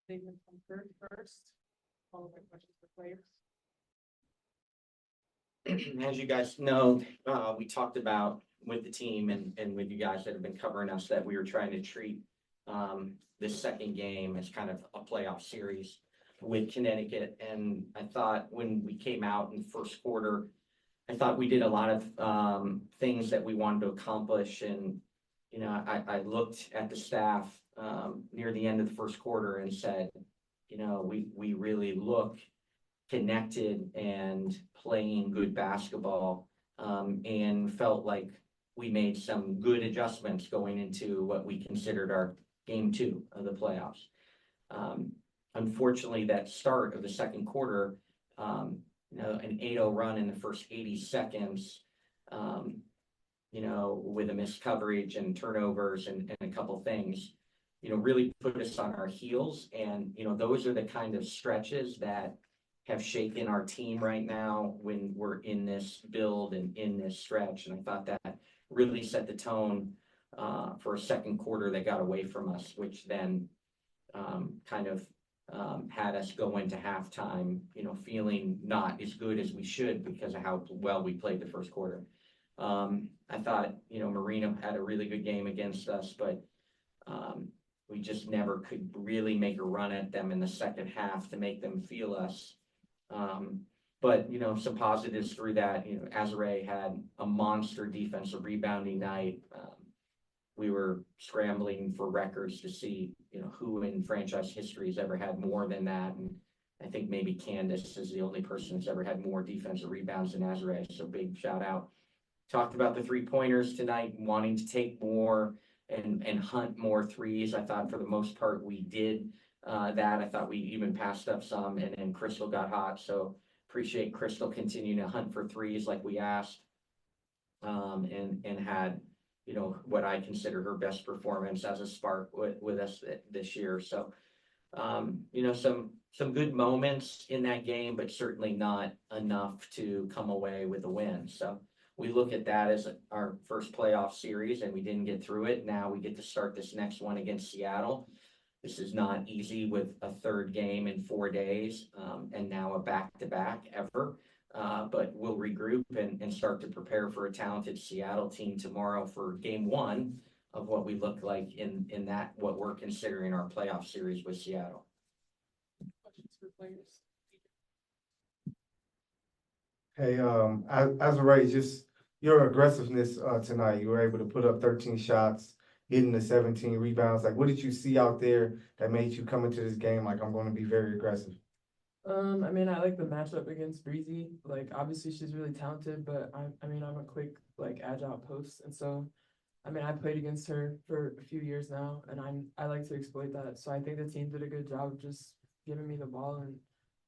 Statement from Curt first, followed by questions for players. As you guys know, we talked about with the team and with you guys that have been covering us that we were trying to treat this second game as kind of a playoff series with Connecticut. And I thought when we came out in the first quarter, I thought we did a lot of things that we wanted to accomplish. And, you know, I looked at the staff near the end of the first quarter and said, you know, we really look connected and playing good basketball, and felt like we made some good adjustments going into what we considered our game 2 of the playoffs. Unfortunately, that start of the second quarter, you know, an 8-0 run in the first 80 seconds, you know, with a missed coverage and turnovers and a couple things, you know, really put us on our heels. And, you know, those are the kind of stretches that have shaken our team right now when we're in this build and in this stretch. And I thought that really set the tone for a second quarter that got away from us, which then kind of had us go into halftime, you know, feeling not as good as we should because of how well we played the first quarter. I thought, you know, Marino had a really good game against us, but we just never could really make a run at them in the second half to make them feel us. But, you know, some positives through that, you know, Azurá had a monster defensive rebounding night. We were scrambling for records to see, you know, who in franchise history has ever had more than that. And I think maybe Candace is the only person that's ever had more defensive rebounds than Azurá. So big shout out. Talked about the 3-pointers tonight, wanting to take more and hunt more threes. I thought for the most part we did that. I thought we even passed up some, and then Crystal got hot. So appreciate Crystal continuing to hunt for threes like we asked, and had, you know, what I consider her best performance as a spark with us this year. So, you know, some good moments in that game, but certainly not enough to come away with a win. So we look at that as our first playoff series, and we didn't get through it. Now we get to start this next one against Seattle. This is not easy with a third game in 4 days, and now a back-to-back ever. But we'll regroup and start to prepare for a talented Seattle team tomorrow for game 1 of what we look like in that, what we're considering our playoff series with Seattle. Questions for players. Hey, Azurá, just your aggressiveness tonight. You were able to put up 13 shots, hitting the 17 rebounds. Like, what did you see out there that made you come into this game like, I'm going to be very aggressive? I mean, I like the matchup against Breezy. Like, obviously she's really talented, but I'm a quick, like, agile post. And so, I mean, I played against her for a few years now, and I like to exploit that. So I think the team did a good job of just giving me the ball, and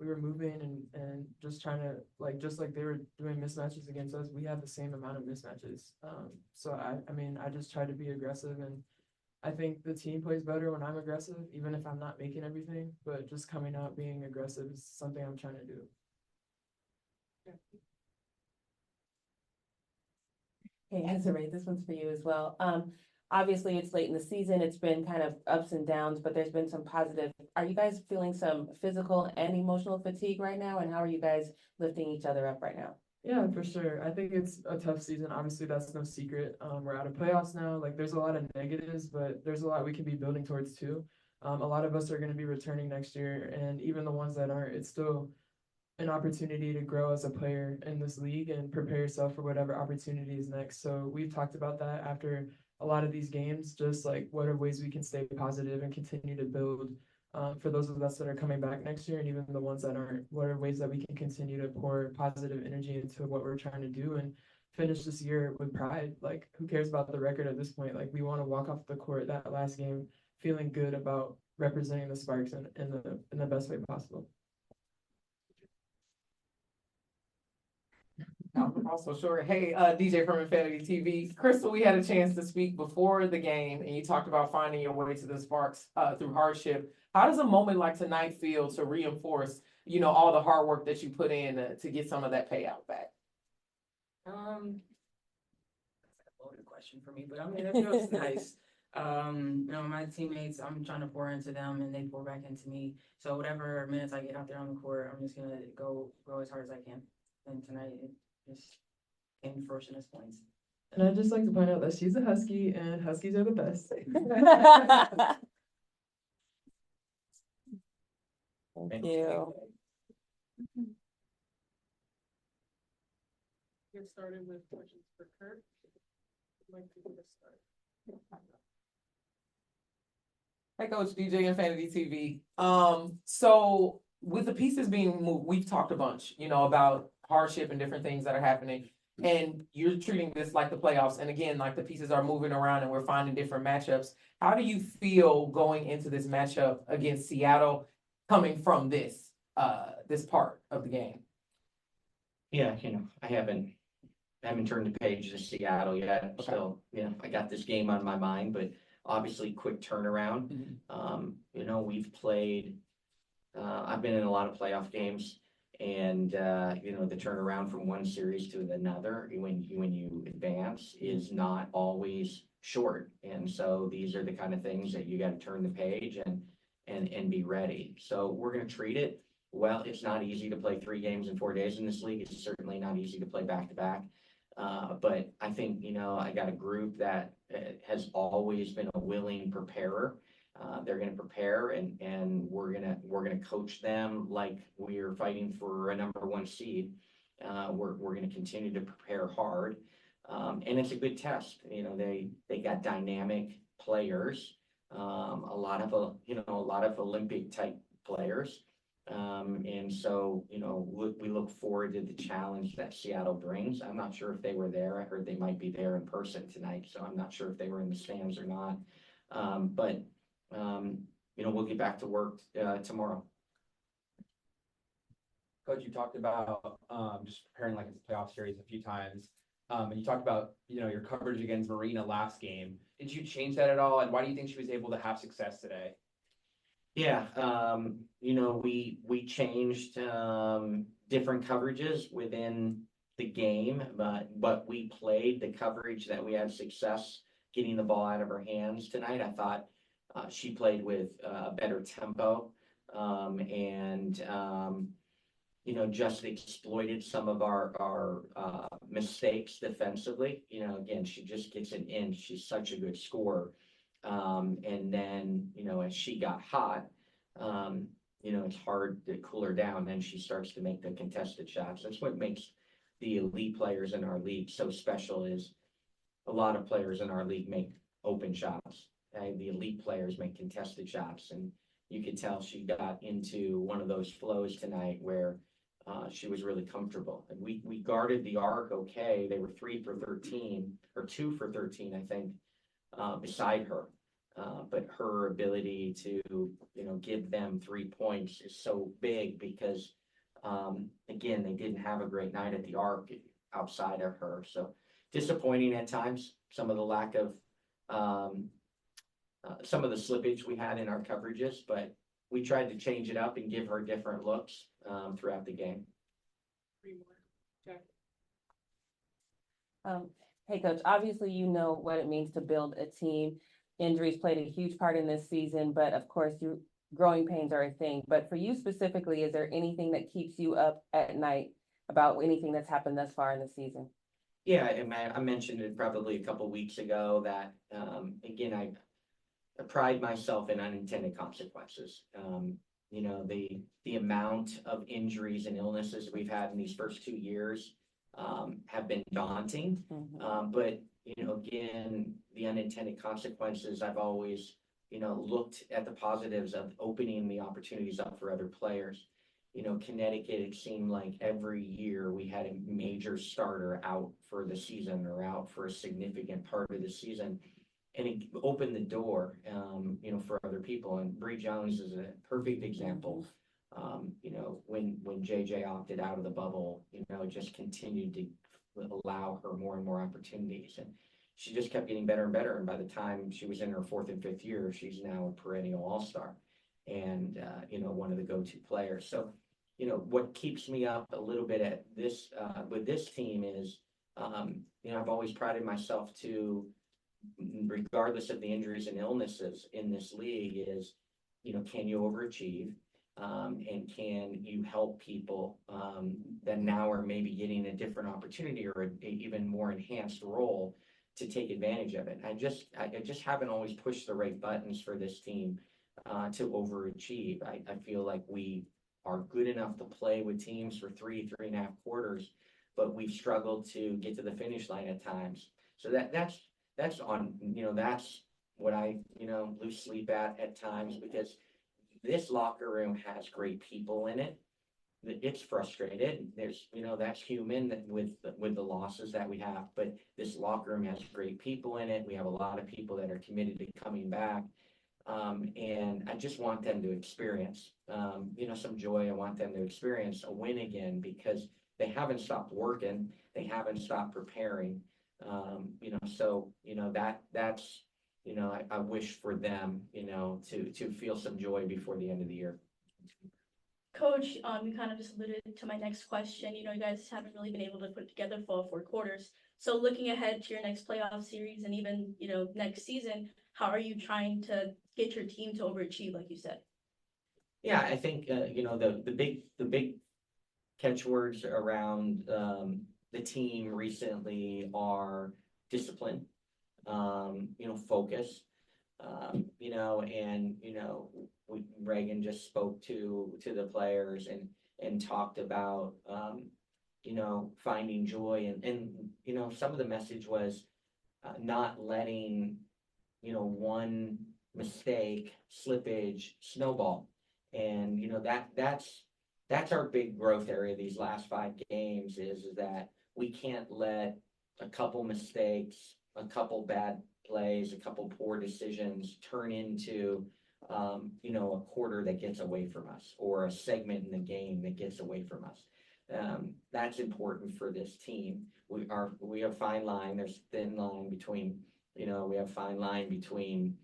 we were moving and just trying to, like, just like they were doing mismatches against us, we had the same amount of mismatches. So I mean, I just tried to be aggressive, and I think the team plays better when I'm aggressive, even if I'm not making everything, but just coming out being aggressive is something I'm trying to do. Hey, Azurá, this one's for you as well. Obviously it's late in the season. It's been kind of ups and downs, but there's been some positive. Are you guys feeling some physical and emotional fatigue right now? And how are you guys lifting each other up right now? Yeah, for sure. I think it's a tough season. Obviously, that's no secret. We're out of playoffs now. Like, there's a lot of negatives, but there's a lot we can be building towards too. A lot of us are going to be returning next year, and even the ones that aren't, it's still an opportunity to grow as a player in this league and prepare yourself for whatever opportunity is next. So we've talked about that after a lot of these games, just like what are ways we can stay positive and continue to build for those of us that are coming back next year, and even the ones that aren't, what are ways that we can continue to pour positive energy into what we're trying to do and finish this year with pride. Like, who cares about the record at this point? Like, we want to walk off the court that last game feeling good about representing the Sparks in the best way possible. I'm also sure. Hey, DJ from Infinity TV. Crystal, we had a chance to speak before the game, and you talked about finding your way to the Sparks through hardship. How does a moment like tonight feel to reinforce, you know, all the hard work that you put in to get some of that payout back? That's a loaded question for me, but I mean, it feels nice. My teammates, I'm trying to pour into them and they pour back into me. So whatever minutes I get out there on the court, I'm just gonna go as hard as I can. And tonight it just came to fruition as points. And I'd just like to point out that she's a Husky and Huskies are the best. Thank you. Get started with questions for Curt. Who'd like to get us started? Hey, Coach DJ and Fantasy TV. So with the pieces being moved, we've talked a bunch, about hardship and different things that are happening. And you're treating this like the playoffs. And again, like the pieces are moving around and we're finding different matchups. How do you feel going into this matchup against Seattle coming from this part of the game? Yeah, I haven't turned the page to Seattle yet. Okay. Still, I got this game on my mind, but obviously quick turnaround. We've played, I've been in a lot of playoff games, and the turnaround from one series to another when you advance is not always short. And so these are the kind of things that you got to turn the page and be ready. So we're going to treat it well. It's not easy to play 3 games in 4 days in this league. It's certainly not easy to play back to back. But I think, I got a group that has always been a willing preparer. They're going to prepare and we're going to coach them like we're fighting for a number 1 seed. We're going to continue to prepare hard. And it's a good test. They got dynamic players, a lot of Olympic type players. And so, we look forward to the challenge that Seattle brings. I'm not sure if they were there. I heard they might be there in person tonight, so I'm not sure if they were in the stands or not. But we'll get back to work tomorrow. Coach, you talked about just preparing like it's a playoff series a few times. And you talked about, your coverage against Marina last game. Did you change that at all? And why do you think she was able to have success today? Yeah, we changed different coverages within the game, but we played the coverage that we had success getting the ball out of her hands tonight. I thought she played with a better tempo and just exploited some of our mistakes defensively. Again, she just gets an inch. She's such a good scorer. And then, as she got hot, it's hard to cool her down. Then she starts to make the contested shots. That's what makes the elite players in our league so special is a lot of players in our league make open shots. The elite players make contested shots. And you could tell she got into one of those flows tonight where she was really comfortable. And we guarded the arc okay. They were 3 for 13 or 2 for 13, I think. Beside her, but her ability to give them 3 points is so big because again they didn't have a great night at the arc outside of her, so disappointing at times some of the lack of some of the slippage we had in our coverages, but we tried to change it up and give her different looks throughout the game. 3 more. Jack. Hey, Coach, obviously you know what it means to build a team. Injuries played a huge part in this season, but of course, growing pains are a thing. But for you specifically, is there anything that keeps you up at night about anything that's happened thus far in the season? Yeah, and I mentioned it probably a couple weeks ago that again I pride myself in unintended consequences. The amount of injuries and illnesses we've had in these first 2 years have been daunting. But, again, the unintended consequences, I've always, looked at the positives of opening the opportunities up for other players. Connecticut, it seemed like every year we had a major starter out for the season or out for a significant part of the season. And it opened the door, for other people. And Bree Jones is a perfect example. When JJ opted out of the bubble, just continued to allow her more and more opportunities. And she just kept getting better and better. And by the time she was in her 4th and 5th year, she's now a perennial all-star and, one of the go-to players. So, what keeps me up a little bit at this, with this team is, I've always prided myself to regardless of the injuries and illnesses in this league is, can you overachieve? And can you help people that now are maybe getting a different opportunity or a even more enhanced role to take advantage of it? I just haven't always pushed the right buttons for this team to overachieve. I feel like we are good enough to play with teams for 3.5 quarters, but we've struggled to get to the finish line at times. So that's on, that's what I, lose sleep at times, because this locker room has great people in it. It's frustrated. There's, that's human with the losses that we have, but this locker room has great people in it. We have a lot of people that are committed to coming back. And I just want them to experience, some joy. I want them to experience a win again, because they haven't stopped working. They haven't stopped preparing. That's, I wish for them, to feel some joy before the end of the year. Coach, you kind of just alluded to my next question. You guys haven't really been able to put together full 4 quarters. So looking ahead to your next playoff series and even, next season, how are you trying to get your team to overachieve, like you said? Yeah, I think, the big catchwords around the team recently are discipline, focus, Reagan just spoke to the players and talked about, finding joy and some of the message was not letting, one mistake, slippage, snowball. And, that's our big growth area these last 5 games is that we can't let a couple mistakes, a couple bad plays, a couple poor decisions turn into, a quarter that gets away from us or a segment in the game that gets away from us. That's important for this team. We have fine line. There's thin line between, we have fine line between,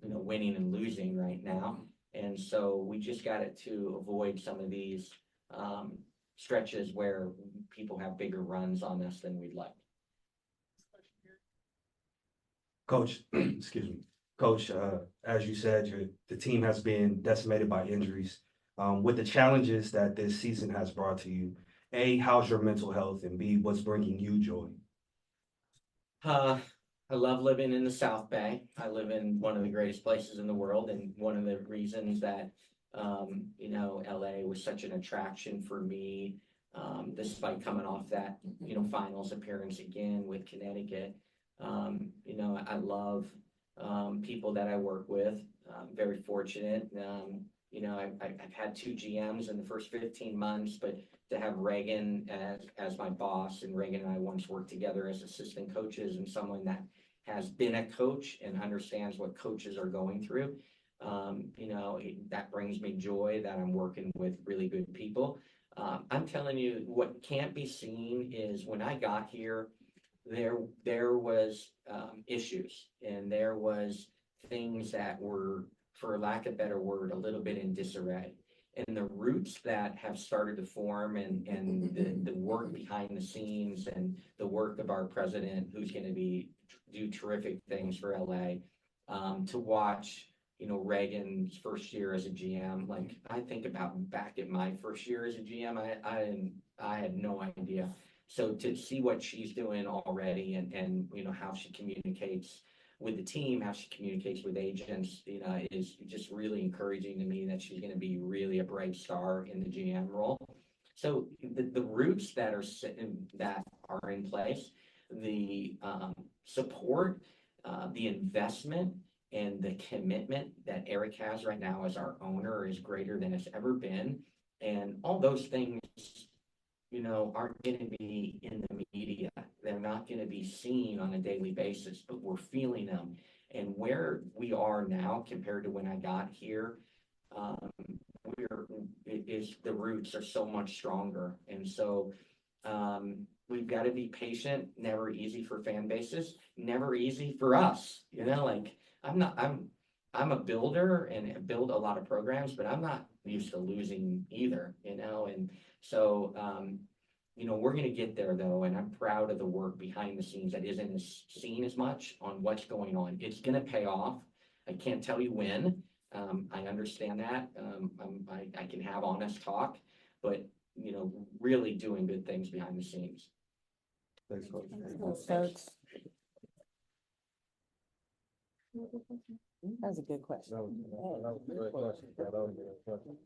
winning and losing right now. And so we just got it to avoid some of these stretches where people have bigger runs on us than we'd like. Coach, excuse me. Coach, as you said, the team has been decimated by injuries. With the challenges that this season has brought to you, A, how's your mental health? And B, what's bringing you joy? I love living in the South Bay. I live in one of the greatest places in the world, and one of the reasons that LA was such an attraction for me, despite coming off that finals appearance again with Connecticut. I love people that I work with. I'm very fortunate. I've had 2 GMs in the first 15 months, but to have Reagan as my boss, and Reagan and I once worked together as assistant coaches, and someone that has been a coach and understands what coaches are going through, that brings me joy that I'm working with really good people. I'm telling you, what can't be seen is when I got here, there was issues, and there was things that were, for lack of a better word, a little bit in disarray. And the roots that have started to form and the work behind the scenes and the work of our president, who's going to do terrific things for LA, to watch, Reagan's first year as a GM. Like, I think about back at my first year as a GM, I had no idea. So to see what she's doing already and how she communicates with the team, how she communicates with agents, is just really encouraging to me that she's going to be really a bright star in the GM role. So the roots that are in place, the support, the investment, and the commitment that Eric has right now as our owner is greater than it's ever been. And all those things, aren't going to be in the media. They're not going to be seen on a daily basis, but we're feeling them. And where we are now compared to when I got here, the roots are so much stronger. And so we've got to be patient. Never easy for fan bases. Never easy for us. I'm a builder and build a lot of programs, but I'm not used to losing either. And so you know, we're gonna get there though, and I'm proud of the work behind the scenes that isn't as seen as much on what's going on. It's gonna pay off. I can't tell you when. I understand that. I can have honest talk, but, you know, really doing good things behind the scenes. Thanks, Coach. Coach. That was a good question. That was a great question. That was a good question.